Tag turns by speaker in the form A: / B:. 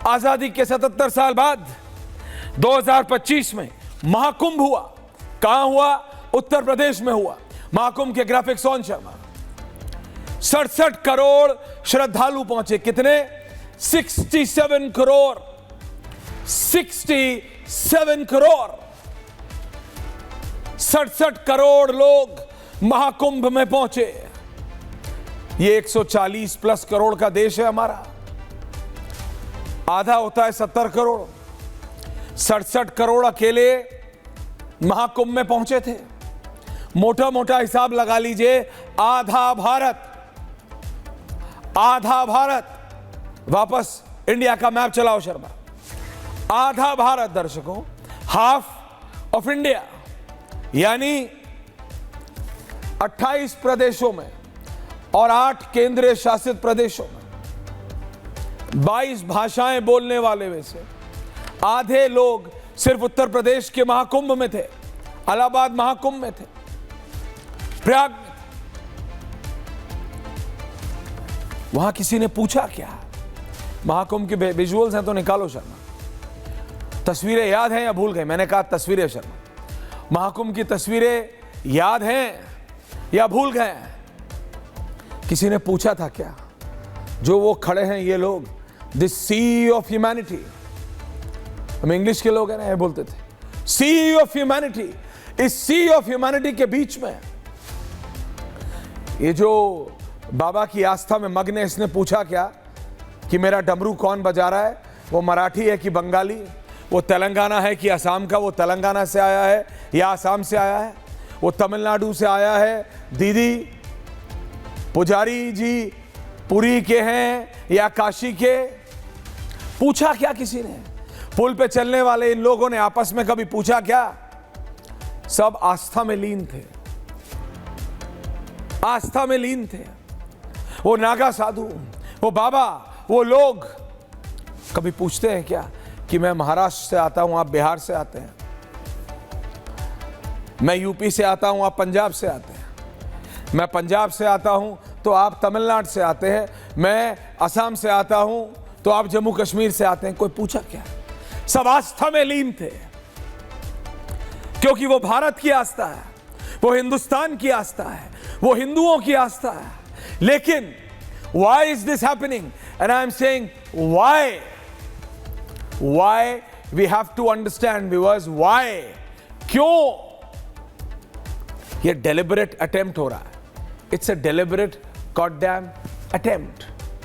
A: आजादी के 77 साल बाद 2025 में महाकुंभ हुआ। कहां हुआ? उत्तर प्रदेश में हुआ। महाकुंभ के ग्राफिक्स सोन शर्मा। 67 करोड़ श्रद्धालु पहुंचे। कितने? 67 करोड़। 67 करोड़। 67 करोड़ लोग महाकुंभ में पहुंचे। ये 140 प्लस करोड़ का देश है हमारा। आधा होता है 70 करोड़। 67 करोड़ अकेले महाकुंभ में पहुंचे थे। मोटा मोटा हिसाब लगा लीजिए, आधा भारत। आधा भारत। वापस इंडिया का मैप चलाओ शर्मा। आधा भारत दर्शकों, हाफ ऑफ इंडिया, यानी 28 प्रदेशों में और 8 केंद्रीय शासित प्रदेशों में 22 भाषाएं बोलने वाले में से आधे लोग सिर्फ उत्तर प्रदेश के महाकुंभ में थे, इलाहाबाद महाकुंभ में थे, प्रयाग में। वहां किसी ने पूछा क्या? महाकुंभ के विजुअल्स हैं तो निकालो शर्मा। तस्वीरें याद हैं या भूल गए? मैंने कहा तस्वीरें शर्मा। महाकुंभ की तस्वीरें याद हैं या भूल गए? किसी ने पूछा था क्या? जो वो खड़े हैं ये लोग, दिस सी ऑफ ह्यूमैनिटी, हम इंग्लिश के लोग हैं ना, ये बोलते थे सी ऑफ ह्यूमैनिटी। इस सी ऑफ ह्यूमैनिटी के बीच में ये जो बाबा की आस्था में मग्न है, इसने पूछा क्या कि मेरा डमरू कौन बजा रहा है? वो मराठी है कि बंगाली? वो तेलंगाना है कि असम का? वो तेलंगाना से आया है या असम से आया है? वो तमिलनाडु से आया है? दीदी पुजारी जी पुरी के हैं या काशी के? पूछा क्या किसी ने? पुल पे चलने वाले इन लोगों ने आपस में कभी पूछा क्या? सब आस्था में लीन थे। आस्था में लीन थे। वो नागा साधु, वो बाबा, वो लोग कभी पूछते हैं क्या कि मैं महाराष्ट्र से आता हूं, आप बिहार से आते हैं, मैं यूपी से आता हूं, आप पंजाब से आते हैं, मैं पंजाब से आता हूं तो आप तमिलनाडु से आते हैं, मैं असम से आता हूं तो आप जम्मू कश्मीर से आते हैं? कोई पूछा क्या? सब आस्था में लीन थे, क्योंकि वो भारत की आस्था है, वो हिंदुस्तान की आस्था है, वो हिंदुओं की आस्था है। लेकिन why is this happening? And I am saying why we have to understand, viewers, why? क्यों ये deliberate attempt हो रहा है? It's a deliberate goddamn attempt.